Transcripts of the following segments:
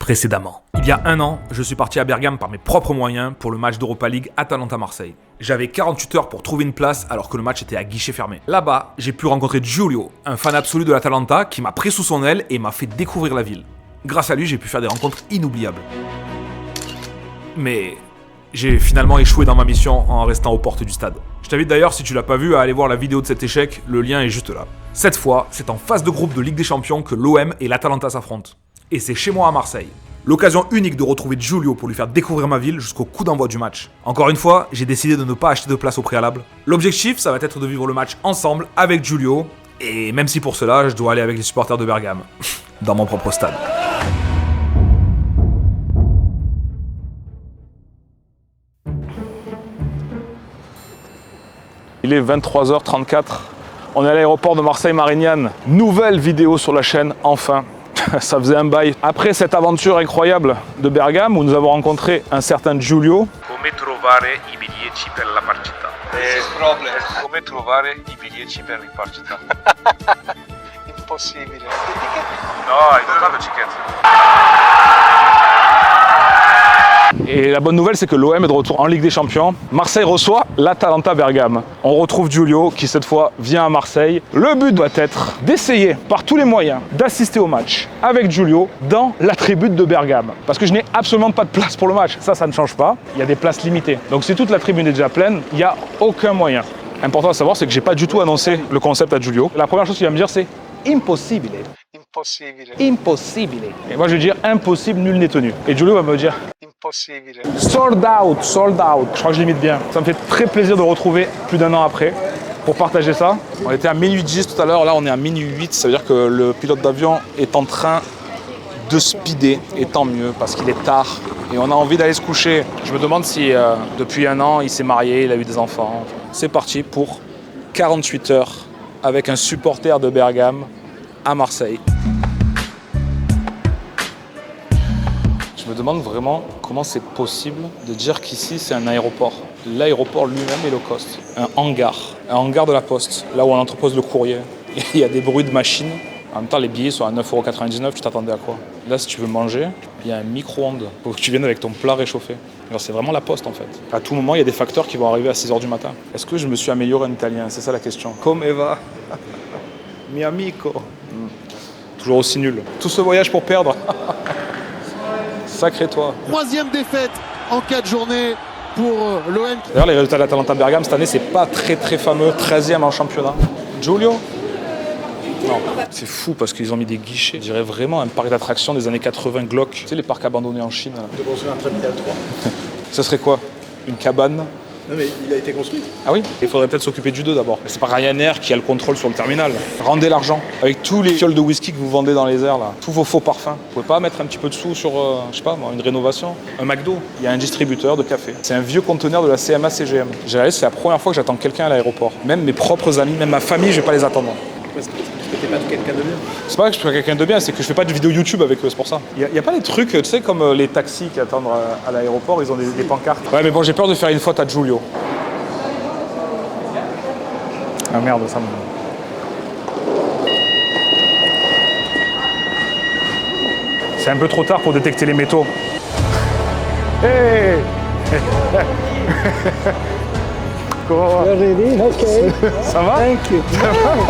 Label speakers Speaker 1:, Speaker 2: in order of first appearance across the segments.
Speaker 1: Précédemment. Il y a un an, je suis parti à Bergame par mes propres moyens pour le match d'Europa League Atalanta-Marseille. J'avais 48 heures pour trouver une place alors que le match était à guichet fermé. Là-bas, j'ai pu rencontrer Giulio, un fan absolu de l'Atalanta qui m'a pris sous son aile et m'a fait découvrir la ville. Grâce à lui, j'ai pu faire des rencontres inoubliables. Mais j'ai finalement échoué dans ma mission en restant aux portes du stade. Je t'invite d'ailleurs, si tu l'as pas vu, à aller voir la vidéo de cet échec, le lien est juste là. Cette fois, c'est en phase de groupe de Ligue des Champions que l'OM et l'Atalanta s'affrontent. Et c'est chez moi à Marseille. L'occasion unique de retrouver Giulio pour lui faire découvrir ma ville jusqu'au coup d'envoi du match. Encore une fois, j'ai décidé de ne pas acheter de place au préalable. L'objectif, ça va être de vivre le match ensemble avec Giulio, et même si pour cela, je dois aller avec les supporters de Bergame, dans mon propre stade.
Speaker 2: Il est 23h34, on est à l'aéroport de Marseille-Marignane. Nouvelle vidéo sur la chaîne, enfin. Ça faisait un bail. Après cette aventure incroyable de Bergame où nous avons rencontré un certain Giulio.
Speaker 3: Come trovare I biglietti per la partita? Come trovare I biglietti per la partita?
Speaker 4: Impossibile.
Speaker 3: No, I don't have a ticket.
Speaker 2: Et la bonne nouvelle, c'est que l'OM est de retour en Ligue des Champions. Marseille reçoit l'Atalanta Bergame. On retrouve Giulio qui cette fois vient à Marseille. Le but doit être d'essayer par tous les moyens d'assister au match avec Giulio dans la tribune de Bergame. Parce que je n'ai absolument pas de place pour le match. Ça ne change pas. Il y a des places limitées. Donc si toute la tribune est déjà pleine, il n'y a aucun moyen. Important à savoir, c'est que j'ai pas du tout annoncé le concept à Giulio. La première chose qu'il va me dire, c'est impossible.
Speaker 4: Impossibile.
Speaker 2: Impossible. Et moi je vais dire impossible, nul n'est tenu. Et Giulio va me dire
Speaker 4: Impossibile.
Speaker 2: sold out, sold out. Je crois que je l'imite bien. Ça me fait très plaisir de retrouver plus d'un an après pour partager ça. On était à minuit 10 tout à l'heure, là on est à minuit 8. Ça veut dire que le pilote d'avion est en train de speeder, et tant mieux parce qu'il est tard et on a envie d'aller se coucher. Je me demande si depuis un an il s'est marié, il a eu des enfants. C'est parti pour 48 heures avec un supporter de Bergame à Marseille. Je me demande vraiment comment c'est possible de dire qu'ici c'est un aéroport. L'aéroport lui-même est low cost. Un hangar de la Poste, là où on entrepose le courrier. Il y a des bruits de machines. En même temps, les billets sont à 9,99 €, tu t'attendais à quoi? Là, si tu veux manger, il y a un micro-ondes pour que tu viennes avec ton plat réchauffé. Alors, c'est vraiment la Poste en fait. À tout moment, il y a des facteurs qui vont arriver à 6h du matin. Est-ce que je me suis amélioré en italien? C'est ça la question. Come va? Mi amico. Toujours aussi nul. Tout ce voyage pour perdre. Sacré toi.
Speaker 5: Troisième défaite en 4 journées pour l'OM.
Speaker 2: D'ailleurs, les résultats de l'Atalanta Bergame cette année, c'est pas très fameux. 13e en championnat. Giulio? Non. C'est fou parce qu'ils ont mis des guichets. Je dirais vraiment un parc d'attractions des années 80 glauque. Tu sais, les parcs abandonnés en Chine.
Speaker 6: De construire un terminal 3.
Speaker 2: Ça serait quoi? Une cabane?
Speaker 6: Non mais il a été construit.
Speaker 2: Ah oui? Il faudrait peut-être s'occuper du 2 d'abord. C'est pas Ryanair qui a le contrôle sur le terminal. Rendez l'argent. Avec tous les fioles de whisky que vous vendez dans les airs là. Tous vos faux parfums. Vous pouvez pas mettre un petit peu de sous sur, je sais pas moi, une rénovation? Un McDo. Il y a un distributeur de café. C'est un vieux conteneur de la CMA-CGM. J'ai réalisé, c'est la première fois que j'attends quelqu'un à l'aéroport. Même mes propres amis, même ma famille, je vais pas les attendre.
Speaker 6: Parce que t'es pas quelqu'un de bien.
Speaker 2: C'est pas que je suis quelqu'un de bien, c'est que je fais pas de vidéos YouTube avec eux, c'est pour ça. Il y a pas des trucs, tu sais, comme les taxis qui attendent à l'aéroport, ils ont des pancartes. Ouais, mais bon, j'ai peur de faire une faute à Giulio. Ah merde, ça me... C'est un peu trop tard pour détecter les métaux. Hey. Comment va?
Speaker 7: Ready? Okay.
Speaker 2: Ça va?
Speaker 7: Thank you.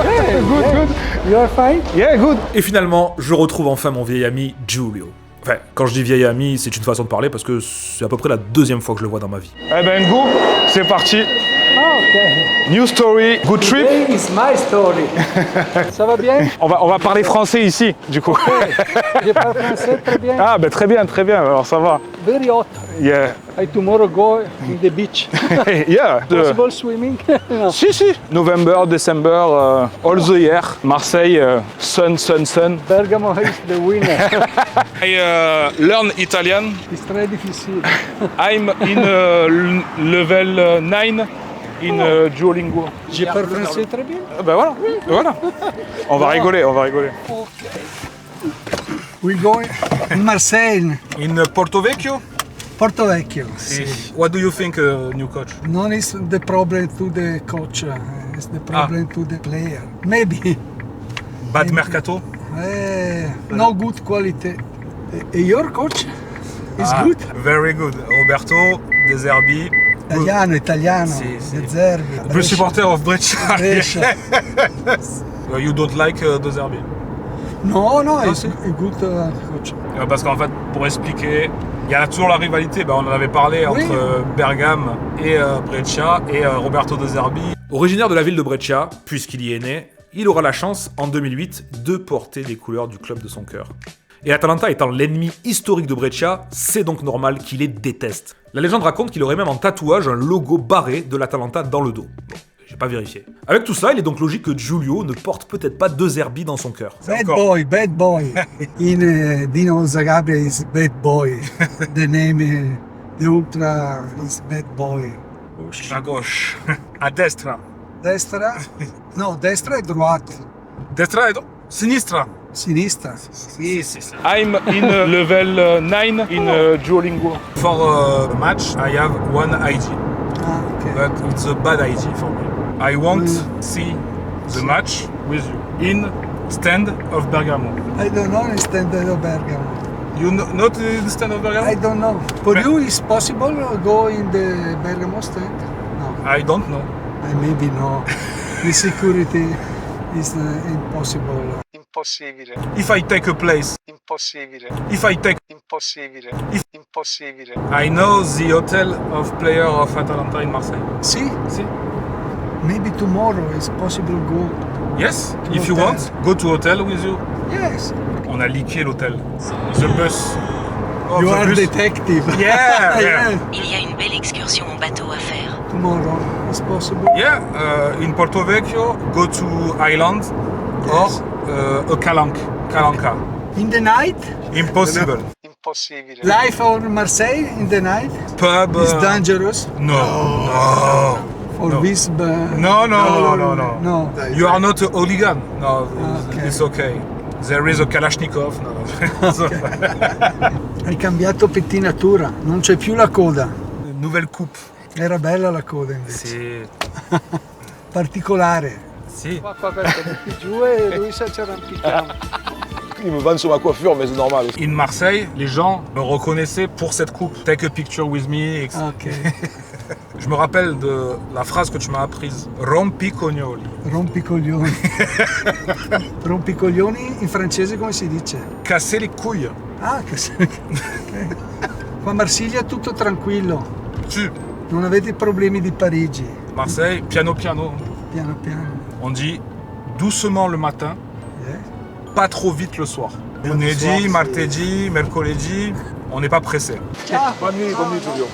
Speaker 2: Yeah, good.
Speaker 7: You are fine?
Speaker 2: Yeah, good.
Speaker 1: Et finalement, je retrouve enfin mon vieil ami Giulio. Enfin, quand je dis vieil ami, c'est une façon de parler parce que c'est à peu près la 2e fois que je le vois dans ma vie.
Speaker 2: Eh ben, go, c'est parti.
Speaker 7: Ah, ok.
Speaker 2: New story, good trip.
Speaker 7: Today is my story. Ça va bien?
Speaker 2: On va parler français ici, du coup.
Speaker 7: Je parle français très bien.
Speaker 2: Ah, ben très bien, alors ça va.
Speaker 7: Very hot.
Speaker 2: Yeah.
Speaker 7: I tomorrow go in the beach.
Speaker 2: Yeah.
Speaker 7: Possible swimming? No.
Speaker 2: Si. November, December, all the year. Marseille, sun.
Speaker 7: Bergamo is the winner.
Speaker 2: I learn Italian.
Speaker 7: It's très difficile.
Speaker 2: I'm in level 9 in Duolingo.
Speaker 7: Je parle français très bien.
Speaker 2: Ben voilà. On va rigoler.
Speaker 7: We go in Marseille,
Speaker 2: In Porto Vecchio.
Speaker 7: Porto Vecchio.
Speaker 2: What do you think, new coach?
Speaker 7: Non is the problem to the coach, it's the problem to the player. Maybe.
Speaker 2: Bad mercato.
Speaker 7: No good quality. Your coach is good?
Speaker 1: Very good. Roberto De Zerbi.
Speaker 7: Italiano,
Speaker 1: Sì.
Speaker 7: De Zerbi.
Speaker 1: The supporter of Brescia.
Speaker 7: Brescia.
Speaker 1: You don't like De Zerbi?
Speaker 7: No, he's
Speaker 1: sì.
Speaker 7: a good coach.
Speaker 1: Parce qu'en fait, pour expliquer, il y a toujours la rivalité. On en avait parlé entre Bergame et Brescia et Roberto De Zerbi. Originaire de la ville de Brescia, puisqu'il y est né, il aura la chance, en 2008, de porter les couleurs du club de son cœur. Et l'Atalanta étant l'ennemi historique de Brescia, c'est donc normal qu'il les déteste. La légende raconte qu'il aurait même en tatouage un logo barré de l'Atalanta dans le dos. Bon, j'ai pas vérifié. Avec tout ça, il est donc logique que Giulio ne porte peut-être pas De Zerbi dans son cœur.
Speaker 7: Bad boy. In Dino Zagabria is bad boy. The name, the ultra is bad boy.
Speaker 1: À gauche. À destra.
Speaker 7: Destra? No, destra e droite.
Speaker 1: Destra et sinistra.
Speaker 7: Sinistra.
Speaker 1: Si.
Speaker 2: I'm in level 9 in Duolingo.
Speaker 1: For a match, I have one ID.
Speaker 7: Ah, okay.
Speaker 1: But it's a bad ID for me. I won't see the match with you in stand of Bergamo.
Speaker 7: I don't know understand the Bergamo.
Speaker 1: You not in the stand of Bergamo?
Speaker 7: I don't know. For you, is possible go in the Bergamo stand? No.
Speaker 1: I don't know.
Speaker 7: Maybe no. The security is impossible.
Speaker 4: Impossibile.
Speaker 1: If I take a place,
Speaker 4: Impossibile.
Speaker 1: if I take,
Speaker 4: Impossibile. Impossibile.
Speaker 1: I know the hotel of player of Atalanta in Marseille.
Speaker 7: See?
Speaker 1: Si?
Speaker 7: Maybe tomorrow is possible go.
Speaker 1: Yes,
Speaker 7: To
Speaker 1: if you
Speaker 7: hotel.
Speaker 1: want, go to hotel with you.
Speaker 7: Yes.
Speaker 1: On a leaké l'hôtel. The bus. Oh,
Speaker 7: You
Speaker 1: the
Speaker 7: are
Speaker 1: bus.
Speaker 7: detective.
Speaker 1: Yeah, yeah.
Speaker 7: Yes.
Speaker 8: Il y a une belle excursion en bateau à faire.
Speaker 7: Tomorrow is possible.
Speaker 1: Yeah, in Porto Vecchio, go to Island
Speaker 7: Yes.
Speaker 1: or a Calanca.
Speaker 7: In the night,
Speaker 1: Impossible.
Speaker 4: Impossibile.
Speaker 7: life on Marseille in the night
Speaker 1: Pub.
Speaker 7: is dangerous
Speaker 1: No.
Speaker 7: for
Speaker 1: no.
Speaker 7: this.
Speaker 1: No.
Speaker 7: No.
Speaker 1: You are not a hooligan. No,
Speaker 7: Okay.
Speaker 1: it's okay. There is a Kalashnikov. No. So,
Speaker 7: Hai cambiato pettinatura, non c'è più la coda.
Speaker 1: nouvelle coupe.
Speaker 7: Era bella la coda invece.
Speaker 1: Si.
Speaker 7: Particolare.
Speaker 1: Si.
Speaker 7: Qua metti giù e lui si arrampicava.
Speaker 6: Il me vanne sur ma coiffure, mais c'est normal.
Speaker 1: In Marseille, les gens me reconnaissaient pour cette coupe. Take a picture with me. etc.
Speaker 7: Ok.
Speaker 1: Je me rappelle de la phrase que tu m'as apprise. Rompicognoli.
Speaker 7: Rompicoglioni. Rompicoglioni in francese come si dice?
Speaker 1: Casser les couilles.
Speaker 7: Ah, ok. Qua a Marsiglia è tutto tranquillo.
Speaker 1: Tu.
Speaker 7: Non avete i problemi di Parigi.
Speaker 1: Marseille, piano.
Speaker 7: Piano piano.
Speaker 1: On dit doucement le matin,
Speaker 7: Yeah.
Speaker 1: pas trop vite le soir.
Speaker 7: Le
Speaker 1: Lunedì,
Speaker 7: soir, c'est-
Speaker 1: martedì, mercoledì, on n'est pas pressé.
Speaker 6: Bonne nuit, Giulio.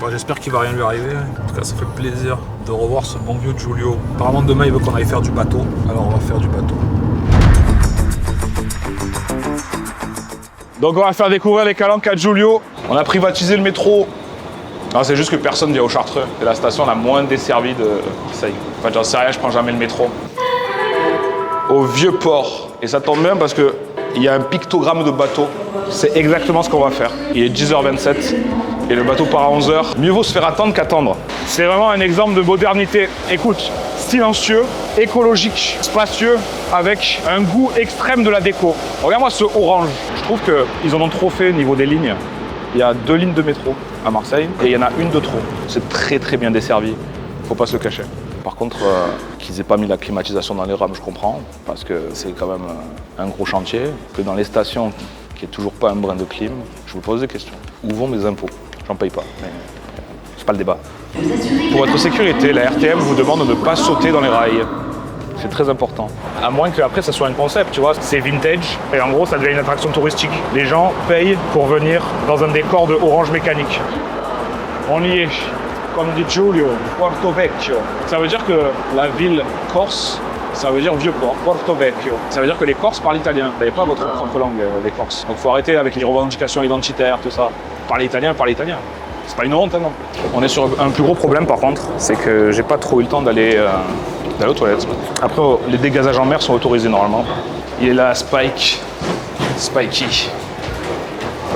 Speaker 1: Bon, j'espère qu'il va rien lui arriver. En tout cas, ça fait plaisir de revoir ce bon vieux Giulio. Apparemment, demain, il veut qu'on aille faire du bateau. Alors, on va faire du bateau.
Speaker 2: Donc on va faire découvrir les calanques à Giulio. On a privatisé le métro. Non, c'est juste que personne vient au Chartreux. C'est la station la moins desservie de Marseille. Enfin, j'en sais rien, je prends jamais le métro. Au vieux port. Et ça tombe bien parce que il y a un pictogramme de bateau. C'est exactement ce qu'on va faire. Il est 10h27 et le bateau part à 11h. Mieux vaut se faire attendre qu'attendre. C'est vraiment un exemple de modernité. Écoute, silencieux, écologique, spacieux, avec un goût extrême de la déco. Regarde-moi ce orange. Je trouve qu'ils en ont trop fait au niveau des lignes. Il y a 2 lignes de métro à Marseille et il y en a une de trop. C'est très bien desservi. Faut pas se le cacher. Par contre, qu'ils aient pas mis la climatisation dans les rames, je comprends, parce que c'est quand même un gros chantier. Que dans les stations, qu'il n'y ait toujours pas un brin de clim, je me pose des questions. Où vont mes impôts? J'en paye pas, mais c'est pas le débat. Pour votre sécurité, la RTM vous demande de ne pas sauter dans les rails. C'est très important. À moins qu'après ça soit un concept, tu vois, c'est vintage et en gros ça devient une attraction touristique. Les gens payent pour venir dans un décor de orange mécanique. On y est, comme dit Giulio, Porto Vecchio. Ça veut dire que la ville corse, ça veut dire vieux port, Porto Vecchio. Ça veut dire que les Corses parlent italien. Vous n'avez pas votre propre langue, les Corses. Donc faut arrêter avec les revendications identitaires, tout ça. Parlez italien, parlez italien. C'est pas une honte, hein, non. On est sur un plus gros problème par contre, c'est que j'ai pas trop eu le temps d'aller aux toilettes. Après, les dégazages en mer sont autorisés normalement. Il est là, Spike. Spikey.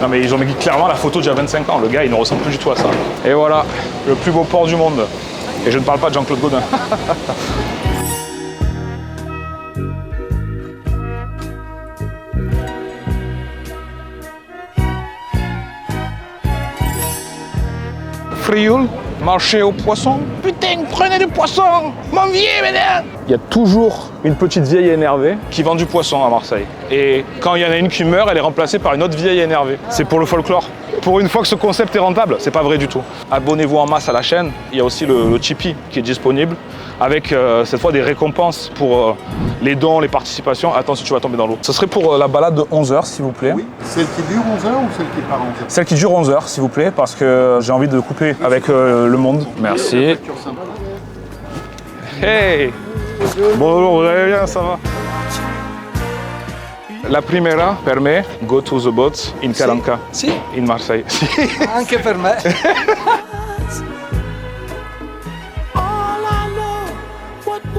Speaker 2: Non mais ils ont mis clairement la photo d'il y a 25 ans. Le gars, il ne ressemble plus du tout à ça. Et voilà, le plus beau port du monde. Et je ne parle pas de Jean-Claude Gaudin. Frioul, marché aux poissons. Putain, prenez du poisson, mon vieux, mesdames. Il y a toujours une petite vieille énervée qui vend du poisson à Marseille. Et quand il y en a une qui meurt, elle est remplacée par une autre vieille énervée. C'est pour le folklore. Pour une fois que ce concept est rentable, c'est pas vrai du tout. Abonnez-vous en masse à la chaîne. Il y a aussi le Tipeee qui est disponible avec cette fois des récompenses pour les dons, les participations. Attends, si tu vas tomber dans l'eau. Ce serait pour la balade de 11h, s'il vous plaît.
Speaker 5: Oui. Celle qui dure 11 heures ou celle qui part 11 heures?
Speaker 2: Celle qui dure 11h, s'il vous plaît, parce que j'ai envie de couper avec le monde. Merci. Hey! Bonjour, vous allez bien, ça va? La primera per me, go to the boat in Calanca,
Speaker 7: Sì,
Speaker 2: in Marseille.
Speaker 7: anche per me.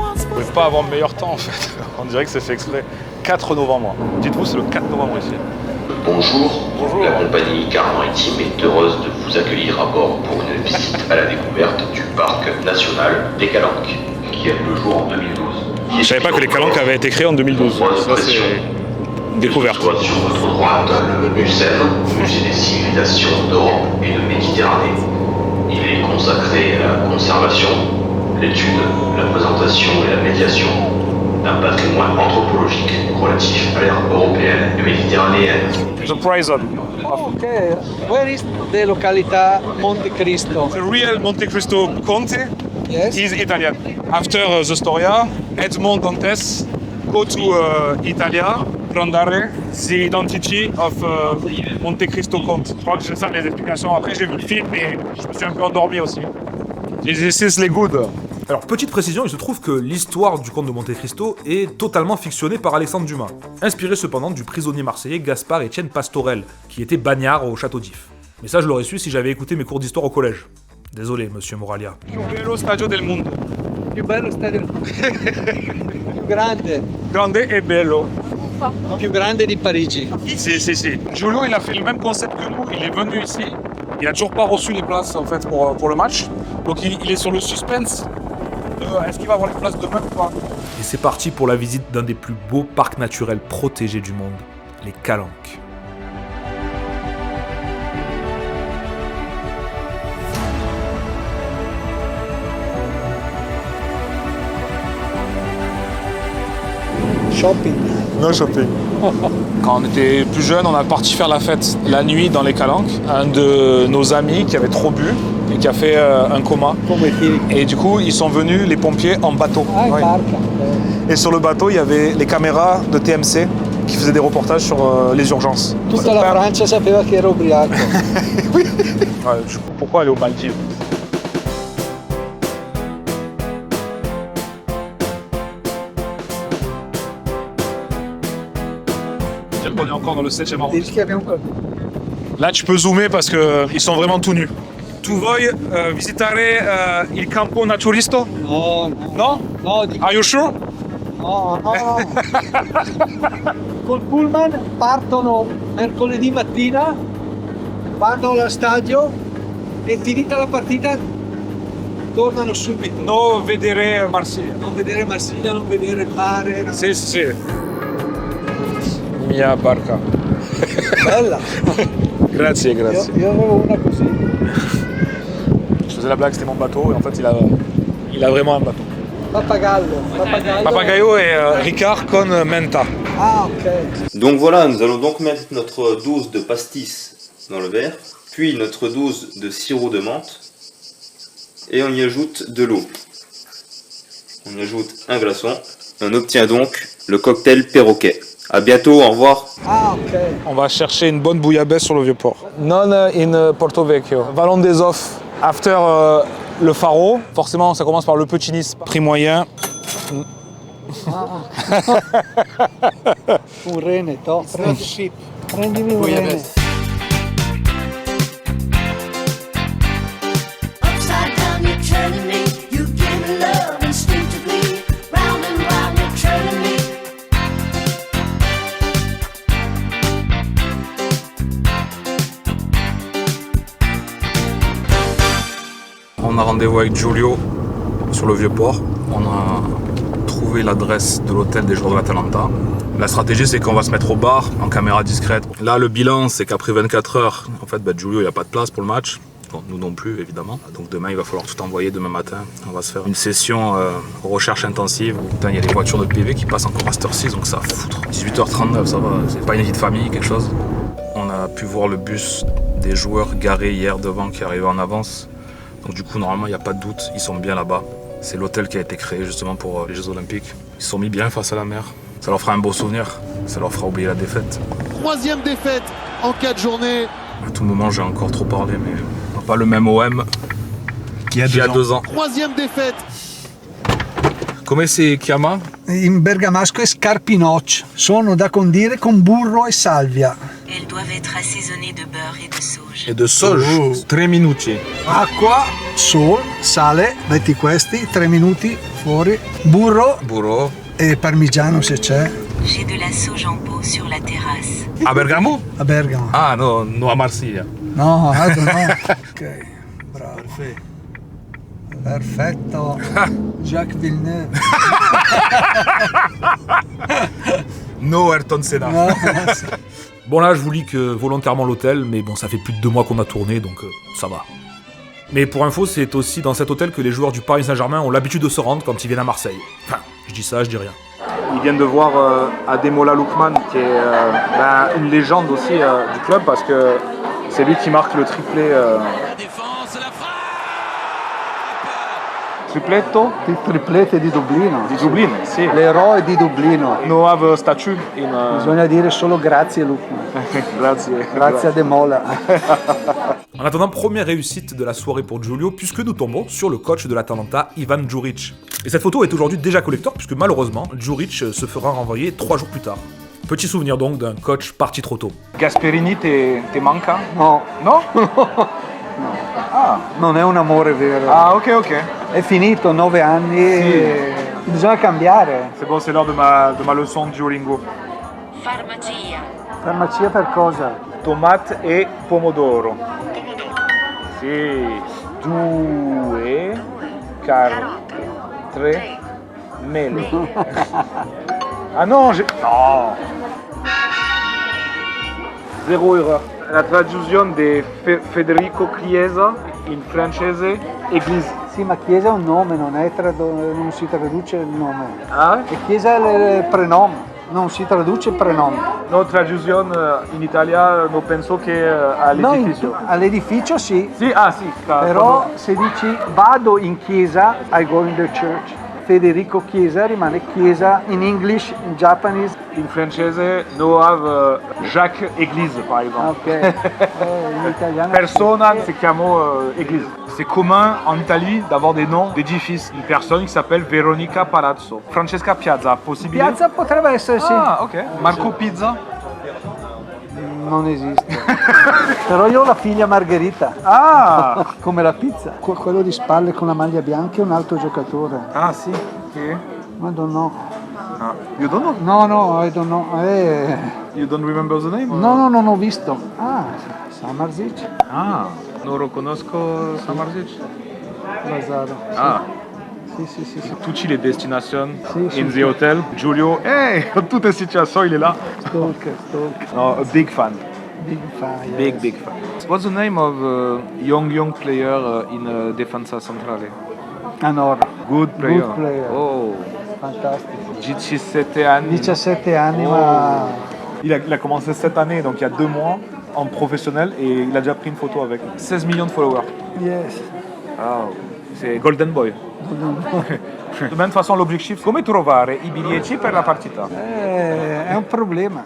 Speaker 2: On ne peut pas avoir meilleur temps en fait. On dirait que c'est fait exprès. 4 novembre. Dites-vous, c'est le 4 novembre ici.
Speaker 9: Bonjour. La compagnie Car Maritime est heureuse de vous accueillir à bord pour une visite à la découverte du parc national des Calanques, qui a vu le jour en 2012.
Speaker 2: Je savais pas que les Calanques avaient été créés en 2012. Ça, c'est une découverte.
Speaker 9: Soit sur votre droite, le MUSEM, Musée des civilisations d'Europe et de Méditerranée. Il est consacré à la conservation, l'étude, la présentation et la médiation d'un patrimoine anthropologique relatif à l'ère européenne et méditerranéenne.
Speaker 2: The prison.
Speaker 7: Okay, where is the località Monte Cristo?
Speaker 2: The real Monte Cristo Conte
Speaker 7: Yes.
Speaker 2: is Italian. After the storia, Edmond Dantes go to Italia, prendere the identity of Monte Cristo Conte. Je crois que c'est ça les explications. Après, j'ai vu le film et je me suis un peu endormi aussi. This is les good.
Speaker 1: Alors, petite précision, il se trouve que l'histoire du comte de Monte Cristo est totalement fictionnée par Alexandre Dumas, inspiré cependant du prisonnier marseillais Gaspard Étienne Pastorel, qui était bagnard au château d'If. Mais ça, je l'aurais su si j'avais écouté mes cours d'histoire au collège. Désolé, monsieur Moralia.
Speaker 2: Più bello stadio del mondo.
Speaker 7: Più bello stadio. Più grande.
Speaker 2: Grande e bello.
Speaker 7: Più grande di Parigi.
Speaker 2: Si. Giulio, il a fait le même concept que nous. Il est venu ici. Il a toujours pas reçu les places en fait pour le match. Donc il est sur le suspense. Est-ce qu'il va avoir les places demain ou pas?
Speaker 1: Et c'est parti pour la visite d'un des plus beaux parcs naturels protégés du monde, les Calanques.
Speaker 7: Shopping.
Speaker 2: No shopping. Quand on était plus jeune, on a parti faire la fête la nuit dans les Calanques. Un de nos amis qui avait trop bu et qui a fait un coma. Et du coup, ils sont venus, les pompiers, en bateau.
Speaker 7: Ah,
Speaker 2: Ouais.
Speaker 7: barca.
Speaker 2: Et sur le bateau, il y avait les caméras de TMC qui faisaient des reportages sur les urgences.
Speaker 7: Tutta la Francia sapeva che ero ubriaco.
Speaker 2: Ouais, du coup, pourquoi aller aux Maldives? On est encore dans le 7e arrondissement. Là, tu peux zoomer parce qu'ils sont vraiment tout nus. Tu vuoi visitare il campo naturisto?
Speaker 7: No,
Speaker 2: No?
Speaker 7: no,
Speaker 2: Are you sure?
Speaker 7: no. Col pullman partono mercoledì mattina, vanno allo stadio e finita la partita tornano subito.
Speaker 2: No, vedere Marsiglia.
Speaker 7: Non vedere Marsiglia, non vedere il mare. no.
Speaker 2: Sì. Mia barca.
Speaker 7: Bella.
Speaker 2: Grazie.
Speaker 7: Io avevo una così.
Speaker 2: Je faisais la blague, c'était mon bateau et en fait il a vraiment un bateau.
Speaker 7: Pappagallo.
Speaker 2: Papagayo et Ricard con menta.
Speaker 7: Ah, ok.
Speaker 10: Donc voilà, nous allons donc mettre notre dose de pastis dans le verre, puis notre dose de sirop de menthe, et on y ajoute de l'eau. On y ajoute un glaçon, et on obtient donc le cocktail perroquet. A bientôt, au revoir.
Speaker 7: Ah, ok.
Speaker 2: On va chercher une bonne bouillabaisse sur le Vieux-Port. Non in Porto Vecchio. Vallon des Offs. After le Faro, forcément ça commence par le Petit Nice. Prix moyen.
Speaker 7: Un rene, to. Prendimi un rene.
Speaker 11: Upside down, you're turning me. You give me love instinctively. Round and round, you're turning me.
Speaker 1: On a rendez-vous avec Giulio sur le Vieux-Port. On a trouvé l'adresse de l'hôtel des joueurs de l'Atalanta. La stratégie, c'est qu'on va se mettre au bar, en caméra discrète. Là, le bilan, c'est qu'après 24 heures, en fait, Giulio, il n'y a pas de place pour le match.
Speaker 2: Bon, nous non plus, évidemment. Donc demain, il va falloir tout envoyer demain matin. On va se faire une session recherche intensive. Putain, il y a des voitures de PV qui passent encore à cette heure-ci, donc ça va foutre. 18h39, ça va. C'est pas une vie de famille, quelque chose. On a pu voir le bus des joueurs garés hier devant qui arrivait en avance. Donc du coup, normalement, il n'y a pas de doute. Ils sont bien là-bas. C'est l'hôtel qui a été créé justement pour les Jeux Olympiques. Ils se sont mis bien face à la mer. Ça leur fera un beau souvenir. Ça leur fera oublier la défaite.
Speaker 5: 3e défaite en 4 journées.
Speaker 2: À tout moment, j'ai encore trop parlé, mais on n'a pas le même OM qu'il y a 2 ans.
Speaker 5: 3e défaite.
Speaker 2: Come si chiama?
Speaker 7: In bergamasco è scarpinocci. Sono da condire con burro e salvia.
Speaker 8: Elles doivent être assaisonnées de beurre et de sauge.
Speaker 2: E de sauge. 3 minuti.
Speaker 7: Acqua, sale, sale, metti questi, 3 minuti fuori. Burro
Speaker 2: Burro.
Speaker 7: e parmigiano se c'è.
Speaker 8: J'ai de la sauge en pot sur la terrasse.
Speaker 2: A Bergamo?
Speaker 7: A Bergamo.
Speaker 2: Ah, no a Marsiglia.
Speaker 7: No, altro no. Ok, bravo. Perfetto. Jacques Villeneuve.
Speaker 2: No Ayrton Senna.
Speaker 7: No.
Speaker 1: Bon là, je vous lis que volontairement l'hôtel, mais bon, ça fait plus de 2 mois qu'on a tourné, donc ça va. Mais pour info, c'est aussi dans cet hôtel que les joueurs du Paris Saint-Germain ont l'habitude de se rendre quand ils viennent à Marseille. Enfin, je dis ça, je dis rien.
Speaker 2: Ils viennent de voir Ademola Lookman, qui est une légende aussi du club, parce que c'est lui qui marque le triplé. Tripletto?
Speaker 7: Il triplete di Dublino.
Speaker 2: Di Dublino, sì.
Speaker 7: L'eroe di Dublino.
Speaker 2: No have statue in...
Speaker 7: Bisogna dire solo grazie Lukman. Grazie a Demola.
Speaker 1: En attendant, première réussite de la soirée pour Giulio, puisque nous tombons sur le coach de l'Atalanta, Ivan Djuric. Et cette photo est aujourd'hui déjà collector, puisque malheureusement, Djuric se fera renvoyer 3 jours plus tard. Petit souvenir donc d'un coach parti trop tôt.
Speaker 2: Gasperini te manca?
Speaker 7: No.
Speaker 2: No?
Speaker 7: Ah, non è un amore vero.
Speaker 2: Ah, ok.
Speaker 7: È finito 9 anni e bisogna cambiare.
Speaker 2: C'est bon, c'est l'heure de ma leçon de Duolingo.
Speaker 8: Farmacia.
Speaker 7: Farmacia per cosa?
Speaker 2: Tomate e pomodoro. Sì. 2 carote. 3 mele. Ah non, No. 0 erreur. La traduzione di Federico Chiesa in francese, Église.
Speaker 7: Sì, ma Chiesa è un nome, non si traduce il nome.
Speaker 2: Ah?
Speaker 7: E Chiesa è il prenome, non si traduce il prenome.
Speaker 2: No, traduzione in italiano penso che all'edificio.
Speaker 7: No, all'edificio sì.
Speaker 2: Sì, sì.
Speaker 7: Però se dici vado in chiesa, I go in the church. Federico Chiesa rimane Chiesa in English, in Japanese.
Speaker 2: In francese, no have Jacques Église, par exemple.
Speaker 7: Ok. In italiano.
Speaker 2: Persona si chiama Église. C'est commun en Italie d'avoir des noms d'édifices. Une personne qui s'appelle Veronica Palazzo. Francesca Piazza, possibile?
Speaker 7: Piazza potrebbe essere sì.
Speaker 2: Ah, ok. Marco Pizza?
Speaker 7: Non esiste. Però io ho la figlia Margherita.
Speaker 2: Ah!
Speaker 7: Come la pizza. Quello di spalle con la maglia bianca è un altro giocatore.
Speaker 2: Ah, sì? Che?
Speaker 7: I don't know.
Speaker 2: Ah. You don't know?
Speaker 7: No, I don't know.
Speaker 2: You don't remember the name?
Speaker 7: No, non ho visto. Ah, Samarzic.
Speaker 2: Ah, non riconosco Samarzic.
Speaker 7: Lazaro.
Speaker 2: Ah.
Speaker 7: Sì.
Speaker 2: Tutte le destinazioni
Speaker 7: Sì,
Speaker 2: in the hotel. Giulio, con tutte le situazioni, il est là.
Speaker 7: Stalker.
Speaker 2: No, a big fan.
Speaker 7: Big fan. Yes.
Speaker 2: Big fan. What's the name of young player in Defensa Centrale?
Speaker 7: Anora.
Speaker 2: Good player.
Speaker 7: Good player.
Speaker 2: Oh.
Speaker 7: Fantastico.
Speaker 2: 17 anni.
Speaker 7: 17 anni,
Speaker 2: Oh.
Speaker 7: ma...
Speaker 2: Il a commencé cette année, donc il y a 2 mois, en professionnel, et il a déjà pris une photo avec 16 millions de followers.
Speaker 7: Yes.
Speaker 2: Wow. C'est Golden Boy. De même façon, l'objectif, come trovare i biglietti per la partita?
Speaker 7: È un problema.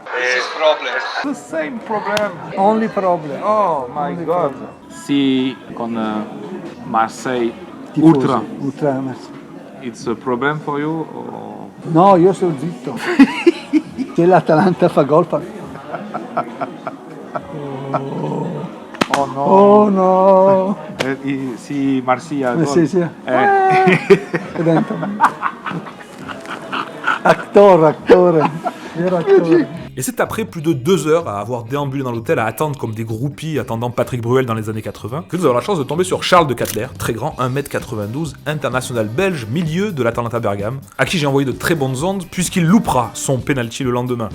Speaker 2: The same problem.
Speaker 7: Only problem.
Speaker 2: Oh my
Speaker 7: Only
Speaker 2: god.
Speaker 7: problem.
Speaker 2: Sì, con Marseille
Speaker 7: Tifosi.
Speaker 2: Ultra.
Speaker 7: Ultra.
Speaker 2: It's a problem for you? Or...
Speaker 7: No, io sono zitto. Se l'Atalanta fa gol fa...
Speaker 2: Oh no.
Speaker 7: Oh no.
Speaker 2: Si Marsiglia.
Speaker 7: Sì. È dentro. Attore. Vero attore.
Speaker 1: Et c'est après plus de 2 heures à avoir déambulé dans l'hôtel à attendre comme des groupies attendant Patrick Bruel dans les années 80 que nous avons la chance de tomber sur Charles de Catler, très grand, 1m92, international belge, milieu de l'Atalanta Bergame, à qui j'ai envoyé de très bonnes ondes puisqu'il loupera son penalty le lendemain.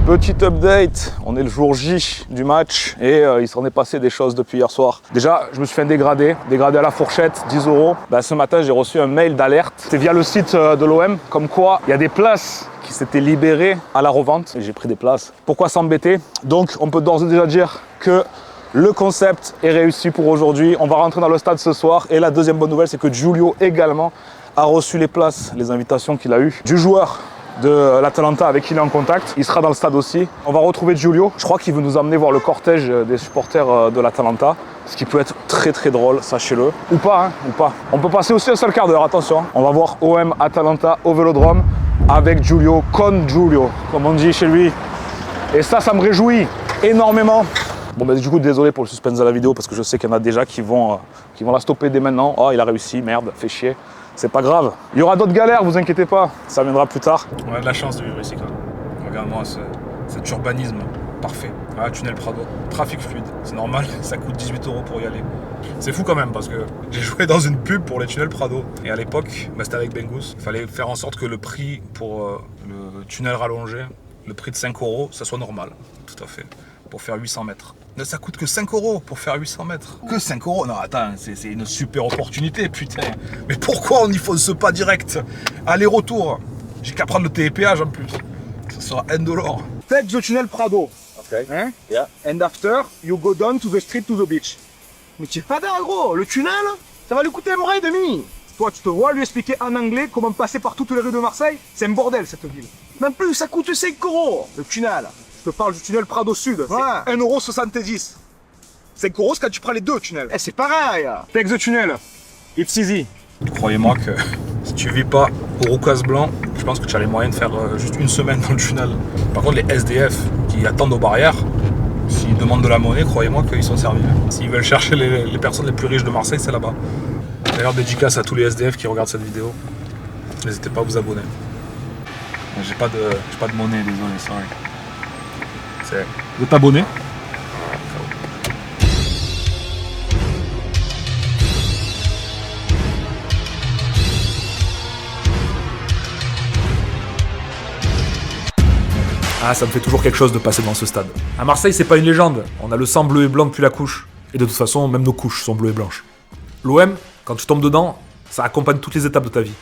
Speaker 2: Petit update, on est le jour J du match et il s'en est passé des choses depuis hier soir. Déjà, je me suis fait un dégradé à la fourchette, 10 €. Ce matin, j'ai reçu un mail d'alerte. C'est via le site de l'OM, comme quoi il y a des places qui s'étaient libérées à la revente et j'ai pris des places. Pourquoi s'embêter? Donc, on peut d'ores et déjà dire que le concept est réussi pour aujourd'hui. On va rentrer dans le stade ce soir et la deuxième bonne nouvelle, c'est que Giulio également a reçu les places, les invitations qu'il a eues du joueur de l'Atalanta avec qui il est en contact. Il sera dans le stade aussi. On va retrouver Giulio. Je crois qu'il veut nous emmener voir le cortège des supporters de l'Atalanta, ce qui peut être très très drôle, sachez-le. Ou pas, ou pas. On peut passer aussi un seul quart d'heure, attention. On va voir OM Atalanta au Vélodrome avec Giulio, con Giulio, comme on dit chez lui. Et ça me réjouit énormément. Bon du coup désolé pour le suspense de la vidéo parce que je sais qu'il y en a déjà qui vont la stopper dès maintenant. Oh il a réussi, merde, fait chier. C'est pas grave. Il y aura d'autres galères, vous inquiétez pas. Ça viendra plus tard.
Speaker 1: On a de la chance de vivre ici quand même. Regarde-moi cet urbanisme parfait. Ah, tunnel Prado, trafic fluide, c'est normal, ça coûte 18 € pour y aller. C'est fou quand même parce que j'ai joué dans une pub pour les tunnels Prado. Et à l'époque, c'était avec Bengus. Il fallait faire en sorte que le prix pour le tunnel rallongé, le prix de 5 €, ça soit normal. Tout à fait. Pour faire 800 mètres. Ça coûte que 5 € pour faire 800 mètres. Que 5 €? Non, attends, c'est une super opportunité, putain. Mais pourquoi on y fonce pas direct? Aller-retour. J'ai qu'à prendre le télépéage en plus. Ça sera $1.
Speaker 2: Take the tunnel Prado.
Speaker 6: Okay.
Speaker 2: Hein?
Speaker 6: Yeah.
Speaker 2: And after, you go down to the street to the beach. Mais tu es pas dingue, gros. Le tunnel, ça va lui coûter 1,5 €. Toi, tu te vois lui expliquer en anglais comment passer par toutes les rues de Marseille? C'est un bordel, cette ville. Même plus, ça coûte 5 €. Le tunnel. Je te parle du tunnel Prado Sud, ouais. C'est 1,70 €. 5 € quand tu prends les deux tunnels. Eh, c'est pareil. Take the tunnel. It's easy.
Speaker 1: Croyez-moi que si tu vis pas au Roucas Blanc, je pense que tu as les moyens de faire juste une semaine dans le tunnel. Par contre, les SDF qui attendent aux barrières, s'ils demandent de la monnaie, croyez-moi qu'ils sont servis. S'ils veulent chercher les personnes les plus riches de Marseille, c'est là-bas. D'ailleurs, dédicace à tous les SDF qui regardent cette vidéo. N'hésitez pas à vous abonner. J'ai pas de monnaie, désolé, sorry. Vous êtes abonné? Ah, ça me fait toujours quelque chose de passer dans ce stade. À Marseille, c'est pas une légende. On a le sang bleu et blanc depuis la couche. Et de toute façon, même nos couches sont bleues et blanches. L'OM, quand tu tombes dedans, ça accompagne toutes les étapes de ta vie.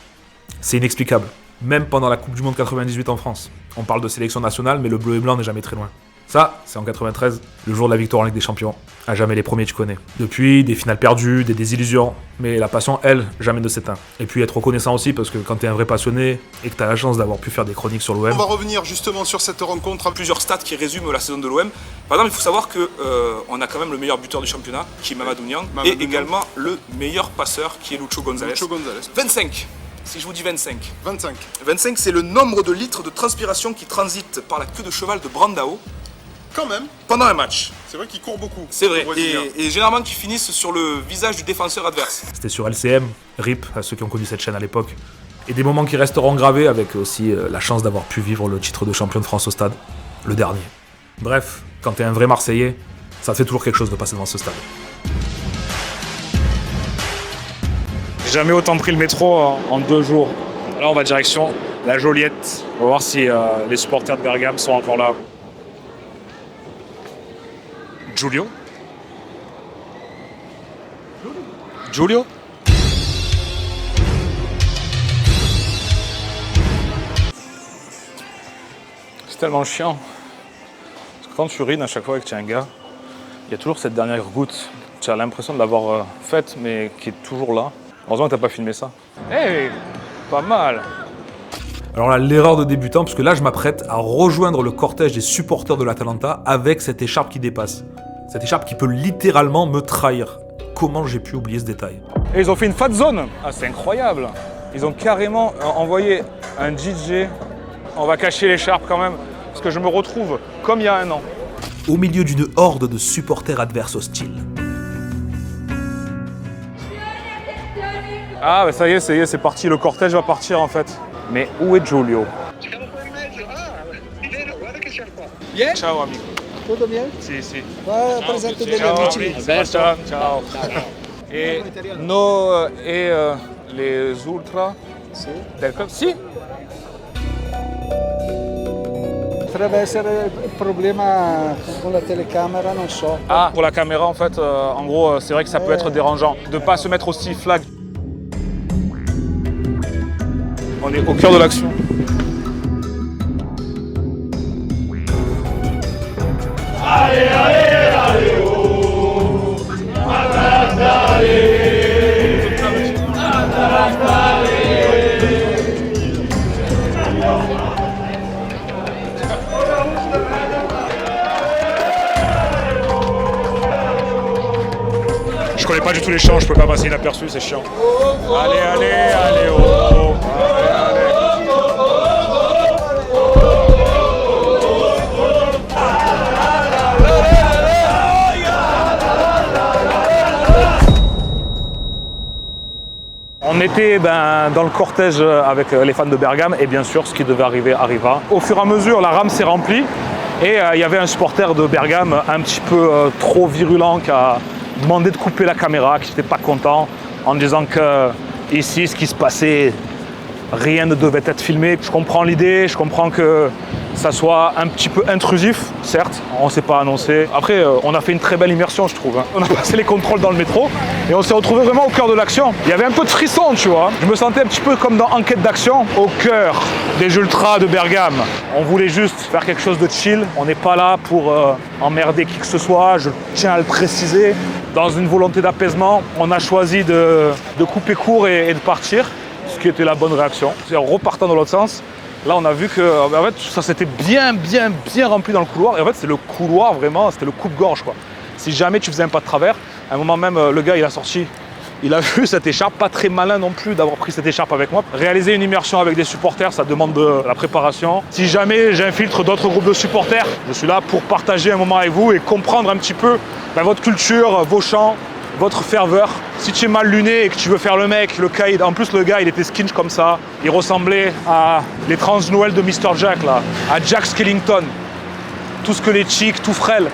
Speaker 1: C'est inexplicable. Même pendant la Coupe du Monde 98 en France. On parle de sélection nationale, mais le bleu et blanc n'est jamais très loin. Ça, c'est en 93, le jour de la victoire en Ligue des Champions. À jamais les premiers, tu connais. Depuis, des finales perdues, des désillusions. Mais la passion, elle, jamais ne s'éteint. Et puis être reconnaissant aussi, parce que quand t'es un vrai passionné et que t'as la chance d'avoir pu faire des chroniques sur l'OM...
Speaker 12: On va revenir justement sur cette rencontre. Plusieurs stats qui résument la saison de l'OM. Par exemple, il faut savoir qu'on a quand même le meilleur buteur du championnat, qui est Mamadou Niang, et également le meilleur passeur, qui est Lucho González. 25. Si je vous dis 25. 25, c'est le nombre de litres de transpiration qui transitent par la queue de cheval de Brandao. Quand même. Pendant un match. C'est vrai qu'il court beaucoup. C'est vrai. Et généralement qui finissent sur le visage du défenseur adverse.
Speaker 1: C'était sur LCM, RIP à ceux qui ont connu cette chaîne à l'époque. Et des moments qui resteront gravés avec aussi la chance d'avoir pu vivre le titre de champion de France au stade. Le dernier. Bref, quand t'es un vrai Marseillais, ça te fait toujours quelque chose de passer devant ce stade.
Speaker 2: J'ai jamais autant pris le métro en 2 jours. Là, on va direction la Joliette. On va voir si les supporters de Bergame sont encore là. Giulio? Giulio? C'est tellement chiant. Parce que quand tu urines à chaque fois que tu es un gars, il y a toujours cette dernière goutte. Tu as l'impression de l'avoir faite, mais qui est toujours là. Heureusement que t'as pas filmé ça. Hey, pas mal.
Speaker 1: Alors là, l'erreur de débutant, parce que là, je m'apprête à rejoindre le cortège des supporters de l'Atalanta avec cette écharpe qui dépasse. Cette écharpe qui peut littéralement me trahir. Comment j'ai pu oublier ce détail?
Speaker 2: Et ils ont fait une fat zone. Ah, c'est incroyable. Ils ont carrément envoyé un DJ. On va cacher l'écharpe quand même, parce que je me retrouve comme il y a un an.
Speaker 1: Au milieu d'une horde de supporters adverses hostiles.
Speaker 2: Ah, bah ça y est, c'est parti. Le cortège va partir en fait. Mais où est Giulio? Ciao, amico.
Speaker 7: Tutto bien?
Speaker 2: Sì, sì.
Speaker 7: Presento degli
Speaker 2: Ciao,
Speaker 7: amici.
Speaker 2: ciao. Ciao. Et les ultras del club? Sì.
Speaker 7: Potrebbe essere il problema con la telecamera, non so.
Speaker 2: Ah, pour la caméra en fait, en gros, c'est vrai que ça peut être dérangeant de pas se mettre aussi flag. On est au cœur de l'action.
Speaker 11: Allez, allez, allez, oh. Atalanta, allez. Atalanta, allez.
Speaker 2: Je connais pas du tout les chants, je peux pas passer inaperçu, c'est chiant. Allez, allez, allez, oh, oh. Allez, allez. On était dans le cortège avec les fans de Bergame et bien sûr ce qui devait arriver arriva. Au fur et à mesure la rame s'est remplie et il y avait un supporter de Bergame un petit peu trop virulent qui a demandé de couper la caméra, qui n'était pas content en disant que ici ce qui se passait, rien ne devait être filmé. Je comprends l'idée, je comprends que ça soit un petit peu intrusif, certes, on ne s'est pas annoncé. Après, on a fait une très belle immersion, je trouve. On a passé les contrôles dans le métro et on s'est retrouvé vraiment au cœur de l'action. Il y avait un peu de frisson, tu vois. Je me sentais un petit peu comme dans Enquête d'action, au cœur des ultras de Bergame. On voulait juste faire quelque chose de chill. On n'est pas là pour emmerder qui que ce soit, je tiens à le préciser. Dans une volonté d'apaisement, on a choisi de couper court et de partir, ce qui était la bonne réaction. En repartant dans l'autre sens, là on a vu que en fait, ça s'était bien rempli dans le couloir. Et en fait c'est le couloir vraiment, c'était le coupe-gorge quoi. Si jamais tu faisais un pas de travers, à un moment même le gars il a sorti, il a vu cette écharpe, pas très malin non plus d'avoir pris cette écharpe avec moi. Réaliser une immersion avec des supporters, ça demande de la préparation. Si jamais j'infiltre d'autres groupes de supporters, je suis là pour partager un moment avec vous et comprendre un petit peu votre culture, vos chants, votre ferveur. Si tu es mal luné et que tu veux faire le mec, le caïd, en plus le gars il était skinch comme ça, il ressemblait à les trans Noël de Mr. Jack là, à Jack Skellington, tout ce que les chicks, tout frêle.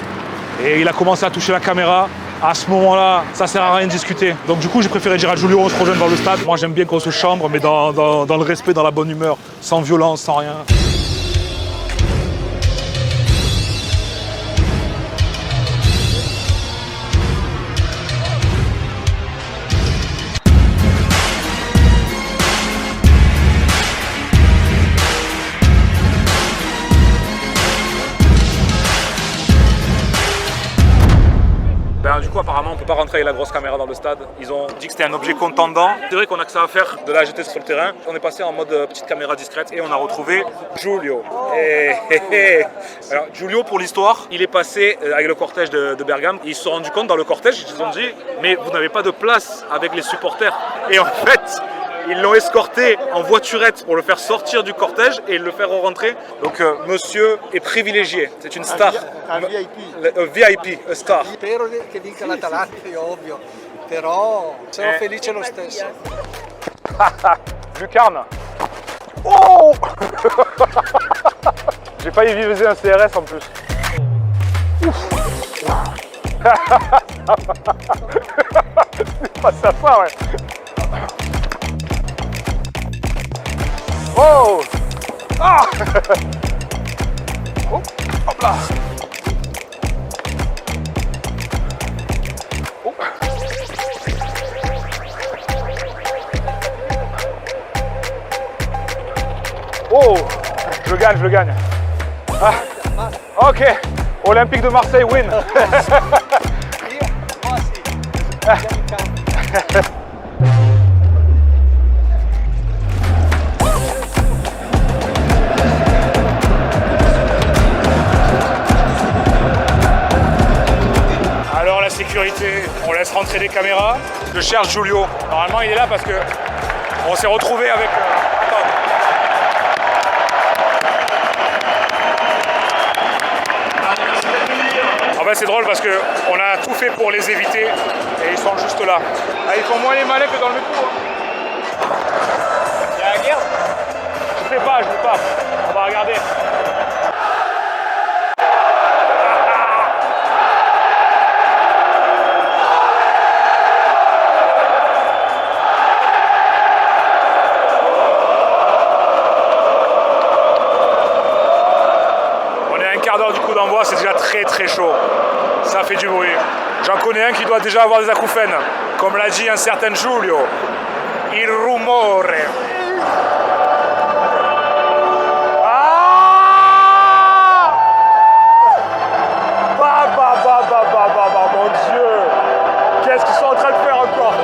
Speaker 2: Et il a commencé à toucher la caméra. À ce moment-là, ça sert à rien de discuter. Donc du coup, j'ai préféré dire à Giulio, on se rejoint dans le stade. Moi, j'aime bien qu'on se chambre, mais dans le respect, dans la bonne humeur, sans violence, sans rien. Du coup, apparemment, on ne peut pas rentrer avec la grosse caméra dans le stade. Ils ont dit que c'était un objet contendant. C'est vrai qu'on a que ça à faire de la jeter sur le terrain. On est passé en mode petite caméra discrète et on a retrouvé Giulio. Alors, Giulio, pour l'histoire, il est passé avec le cortège de Bergame. Ils se sont rendus compte dans le cortège, ils ont dit « Mais vous n'avez pas de place avec les supporters. » Et en fait, ils l'ont escorté en voiturette pour le faire sortir du cortège et le faire rentrer. Donc monsieur est privilégié, c'est une star.
Speaker 5: Un VIP.
Speaker 2: VIP, a star.
Speaker 5: Spero che vinca l'Atalanta, è ovvio, però sono felice lo stesso.
Speaker 2: Lucarne. Oh. J'ai failli viser un CRS en plus. C'est pas ça, ouais. Oh! Ah! Oh! Hop là! Oh! Oh! Je le gagne. Ah. Ok. Olympique de Marseille win. Alors la sécurité, on laisse rentrer des caméras. Je cherche Giulio. Normalement il est là parce que on s'est retrouvé avec. En fait c'est drôle parce que on a tout fait pour les éviter et ils sont juste là. Ah, ils font moins les malais que dans le métro. Il y a la guerre? Je sais pas. On va regarder.
Speaker 1: d'envoi, c'est déjà très très chaud. Ça fait du bruit. J'en connais un qui doit déjà avoir des acouphènes. Comme l'a dit un certain Giulio. Il rumore. Mon Dieu! Qu'est-ce qu'ils sont en train de faire encore?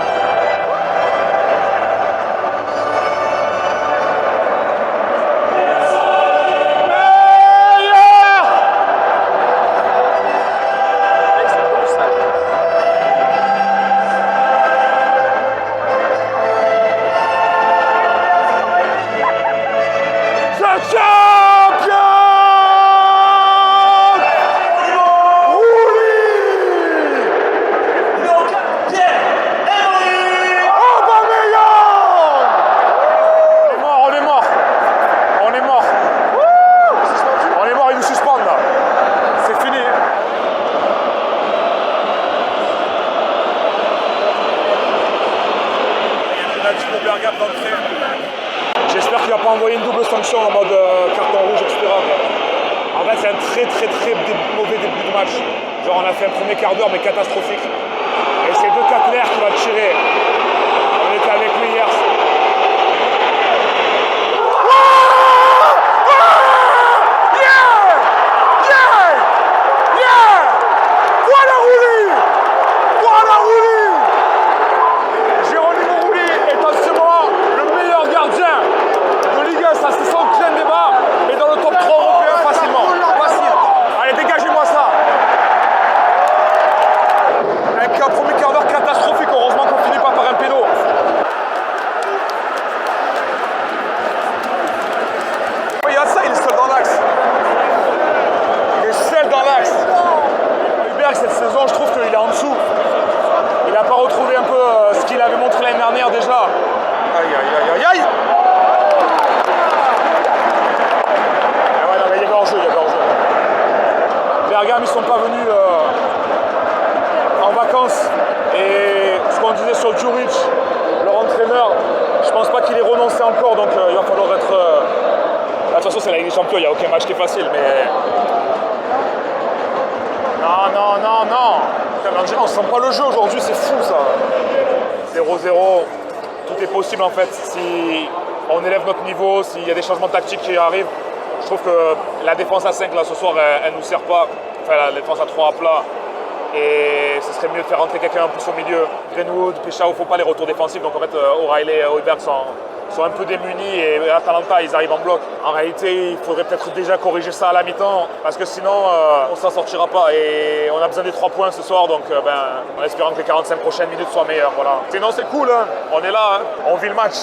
Speaker 1: J'espère qu'il va pas envoyer une double sanction en mode carton rouge, etc. Mais en fait, c'est un très mauvais début de match. Genre, on a fait un premier quart d'heure, mais catastrophique. Et c'est De Ketelaere qui va tirer. On était avec lui hier. Cette saison, je trouve qu'il est en dessous. Il n'a pas retrouvé un peu ce qu'il avait montré l'année dernière déjà. Aïe. Ah ouais, non, mais il y avait hors-jeu, Bergame, ils ne sont pas venus en vacances. Et ce qu'on disait sur Djuric, leur entraîneur, je pense pas qu'il ait renoncé encore, donc il va falloir être... De toute façon, c'est la Ligue des Champions, il n'y a aucun match qui est facile, mais... Non. Putain, on sent pas le jeu aujourd'hui, c'est fou ça. 0-0, tout est possible en fait. Si on élève notre niveau, s'il y a des changements tactiques qui arrivent, je trouve que la défense à 5 là ce soir, elle nous sert pas. Enfin, la défense à 3 à plat. Et ce serait mieux de faire rentrer quelqu'un en plus au milieu. Greenwood, Peshao, faut pas les retours défensifs. Donc en fait, O'Reilly et Højbjerg sont un peu démunis et Atalanta, ils arrivent en bloc. En réalité, il faudrait peut-être déjà corriger ça à la mi-temps parce que sinon, on s'en sortira pas. Et on a besoin des 3 points ce soir, donc en espérant que les 45 prochaines minutes soient meilleures. Voilà. Sinon, c'est cool, hein. On est là, hein. On vit le match.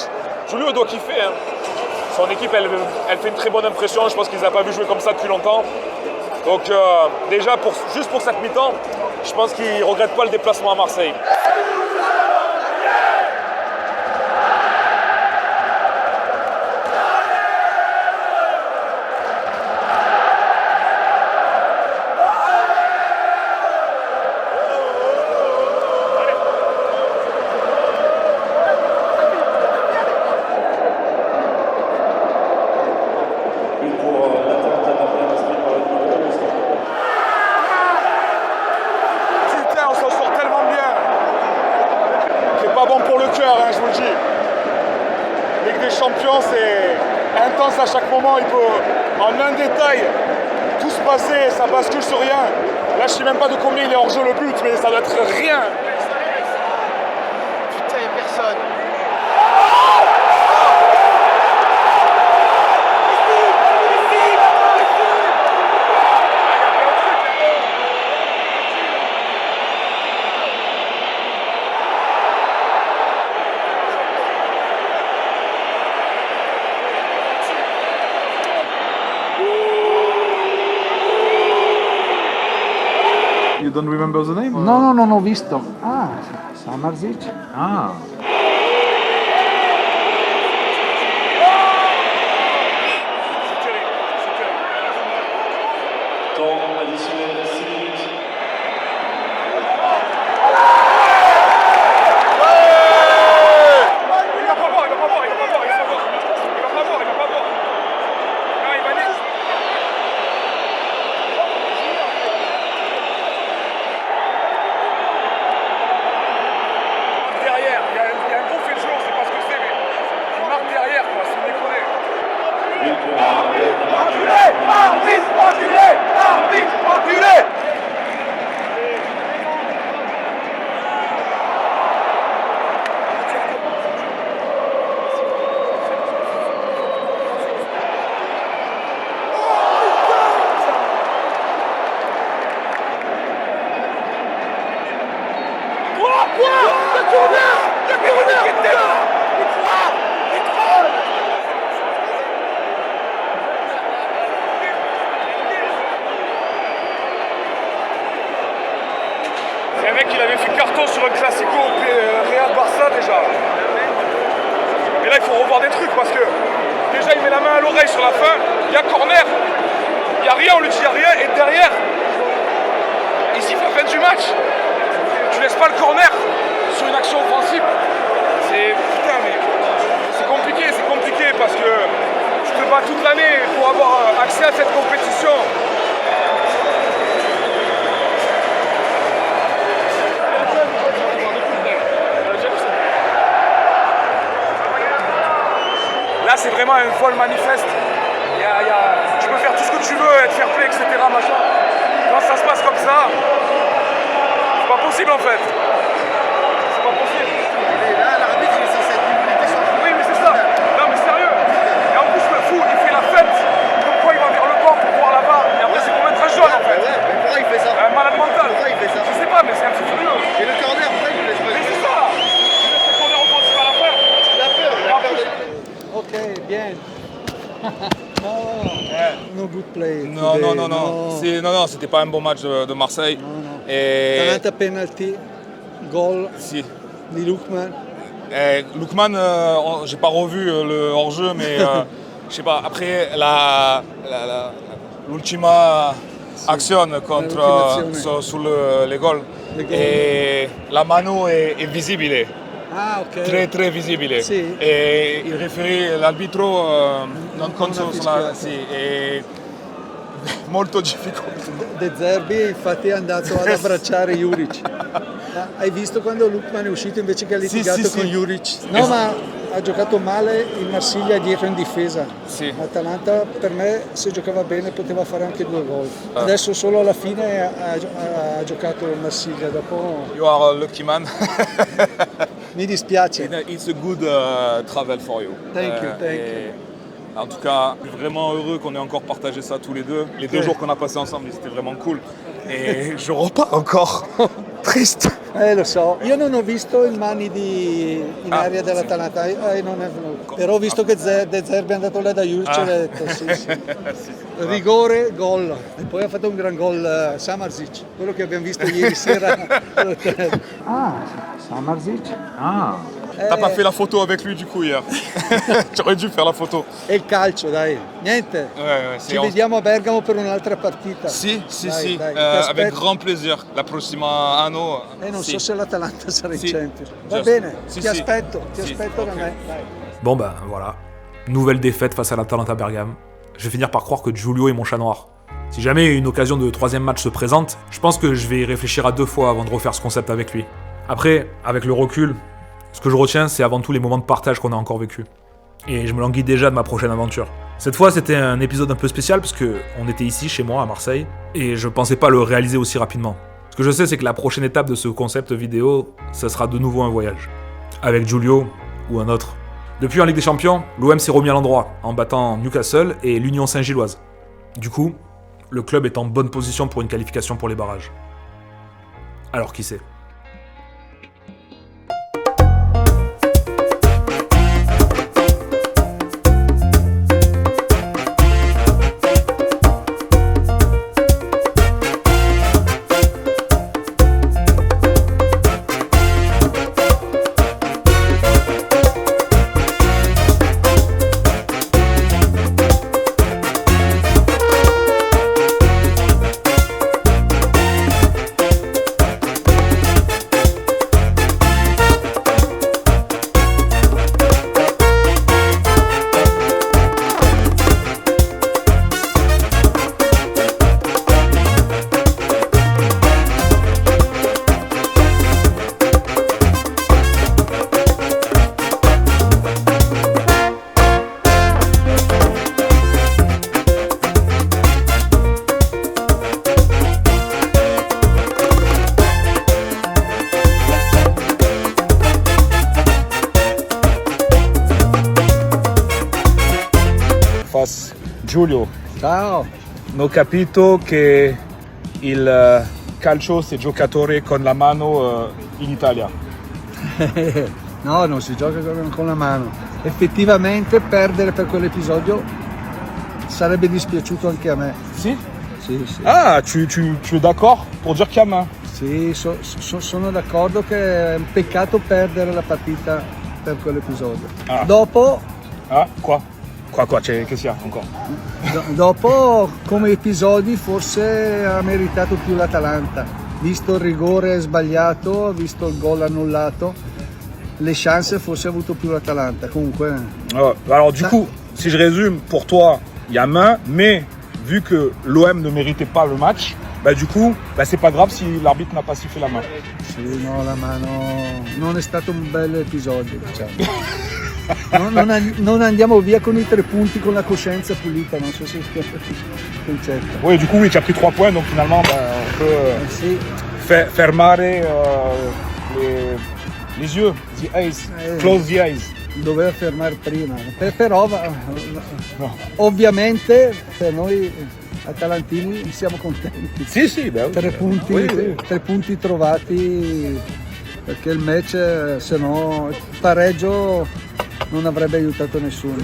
Speaker 1: Julio doit kiffer. Hein. Son équipe, elle fait une très bonne impression. Je pense qu'ils n'ont pas vu jouer comme ça depuis longtemps. Donc déjà, juste pour cette mi-temps, je pense qu'ils ne regrettent pas le déplacement à Marseille. Je vous le dis. Ligue des Champions, c'est intense à chaque moment. Il peut, en un détail, tout se passer, ça bascule sur rien. Là, je sais même pas de combien il est hors jeu le but, mais ça doit être rien.
Speaker 13: Putain, il n'y a personne.
Speaker 14: You don't remember the name?
Speaker 7: No, non ho visto. Ah, Samardžić.
Speaker 14: Ah.
Speaker 15: Temps additionnel 6 minutes.
Speaker 12: C'est un mec qui avait fait carton sur un classico Real Barça déjà. Mais là il faut revoir des trucs parce que déjà il met la main à l'oreille sur la fin, il y a corner, il n'y a rien, on lui dit il n'y a rien, et derrière, il siffle la fin du match. Tu laisses pas le corner sur une action offensive. Putain mais c'est compliqué parce que tu te bats toute l'année pour avoir accès à cette compétition. Là, c'est vraiment un vol manifeste. Tu peux faire tout ce que tu veux, être fair play, etc. Machin. Quand ça se passe comme ça, c'est pas possible en fait. C'est pas possible.
Speaker 13: Là, l'arbitre, il est censé être immunité sans faute.
Speaker 12: Oui, mais c'est ça. Non, mais sérieux. Et en plus, le fou, il fait la fête. Comme quoi, il va vers le bord pour voir là-bas. Et après, c'est pour mettre un jaune en fait.
Speaker 13: Ouais, mais pourquoi il fait ça?
Speaker 12: Un malade mental.
Speaker 13: Pourquoi il fait ça?
Speaker 12: Je sais pas, mais c'est un petit furieux.
Speaker 13: Et le corner, pourquoi il ne laisse pas?
Speaker 12: Mais c'est ça. Il laisse le corner offensif à la fin.
Speaker 13: Il a peur de...
Speaker 7: Ok, bien. No good play.
Speaker 12: Non,
Speaker 7: today,
Speaker 12: non, non, non. Non, c'était pas un bon match de Marseille. Et...
Speaker 7: Atalanta penalty, goal
Speaker 12: Si.
Speaker 7: di Lookman.
Speaker 12: Lookman, j'ai pas revu le hors-jeu, mais je sais pas. Après, l'ultima action contre sur les goals. Et la mano est visible.
Speaker 7: Ah, ok.
Speaker 12: Très très visible.
Speaker 7: Sì.
Speaker 12: E il referee, l'arbitro non consola sì, è molto difficile.
Speaker 7: De Zerbi infatti è andato ad abbracciare Juric. Ma hai visto quando Lookman è uscito invece che ha litigato con Juric? No, ma ha giocato male il Marsiglia dietro in difesa.
Speaker 12: Sì.
Speaker 7: L'Atalanta per me se giocava bene poteva fare anche 2 gol. Adesso solo alla fine ha giocato il Marsiglia. Dopo...
Speaker 12: You are a lucky man.
Speaker 7: Mi dispiace.
Speaker 12: It's a good travel for you.
Speaker 7: Thank you.
Speaker 12: En tout cas, vraiment heureux qu'on ait encore partagé ça tous les deux. Les 2 jours qu'on a passés ensemble, c'était vraiment cool. E je repars encore. Triste.
Speaker 7: Lo so, io non ho visto il Mani in area dell'Atalanta, non è venuto. Però ho visto che De Zerbi è andato là da Juric e ha detto sì. Rigore, gol. E poi ha fatto un gran gol Samardzic, quello che abbiamo visto ieri sera. Samardzic?
Speaker 12: T'as pas fait la photo avec lui du coup hier. Tu aurais dû faire la photo.
Speaker 7: E il calcio, dai. Niente. Ci vediamo a Bergamo per un'altra partita.
Speaker 12: Sì.
Speaker 7: Dai,
Speaker 12: Avec grand plaisir. La prossima anno.
Speaker 7: Non so se l'Atalanta sarà in Champions. Va bene, ti aspetto da me. Dai.
Speaker 1: Bon ben voilà, nouvelle défaite face à l'Atalanta Bergame. Je vais finir par croire que Giulio est mon chat noir. Si jamais une occasion de 3e match se présente, je pense que je vais y réfléchir à 2 fois avant de refaire ce concept avec lui. Après, avec le recul, ce que je retiens, c'est avant tout les moments de partage qu'on a encore vécu. Et je me languis déjà de ma prochaine aventure. Cette fois, c'était un épisode un peu spécial parce que on était ici, chez moi, à Marseille, et je pensais pas le réaliser aussi rapidement. Ce que je sais, c'est que la prochaine étape de ce concept vidéo, ça sera de nouveau un voyage. Avec Giulio ou un autre. Depuis en Ligue des Champions, l'OM s'est remis à l'endroit, en battant Newcastle et l'Union Saint-Gilloise. Du coup, le club est en bonne position pour une qualification pour les barrages. Alors qui sait ?
Speaker 12: Giulio,
Speaker 7: ciao.
Speaker 12: Ho capito che il calcio si giocatore con la mano in Italia.
Speaker 7: No, non si gioca con la mano. Effettivamente perdere per quell'episodio sarebbe dispiaciuto anche a me.
Speaker 12: Sì?
Speaker 7: Sì, sì.
Speaker 12: Ah, tu es d'accord pour dire qu'il y a main?
Speaker 7: Sì, sono d'accordo che è un peccato perdere la partita per quell'episodio.
Speaker 12: Ah.
Speaker 7: Dopo,
Speaker 12: Ah, quoi? Qu'est-ce qu'il y a encore?
Speaker 7: dopo, come episodi, forse ha meritato più l'Atalanta. Visto il rigore sbagliato, visto il gol annullato, le chance forse ha avuto più l'Atalanta. Comunque.
Speaker 12: Alors du coup, si je résume, pour toi, il y a main, mais vu que l'OM ne méritait pas le match, bah du coup, bah c'est pas grave si l'arbitre n'a pas sifflé la main.
Speaker 7: Sì, no, la mano non è stato un bel episodio, diciamo. Non andiamo via con i 3 punti con la coscienza pulita, non so se è il concetto.
Speaker 12: Oui, du coup, oui, tu as pris 3 points, donc finalement, bah, on peut
Speaker 7: Sì.
Speaker 12: fermare les yeux, the eyes, close the eyes.
Speaker 7: Doveva fermare prima, però ovviamente per noi atalantini siamo contenti.
Speaker 12: Sì, sì, beh,
Speaker 7: 3 punti,
Speaker 12: oui, oui.
Speaker 7: 3 punti trovati, perché il match, se no il pareggio non avrebbe aiutato nessuno.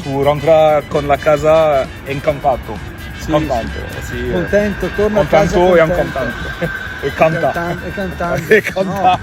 Speaker 12: Tu rentra con la casa incantato.
Speaker 7: Sì,
Speaker 12: Contento, sì.
Speaker 7: Contento, torna a
Speaker 12: Contento
Speaker 7: casa
Speaker 12: e
Speaker 7: contento.
Speaker 12: incantato. E canta.
Speaker 7: E cantando.
Speaker 12: E cantando.
Speaker 7: No.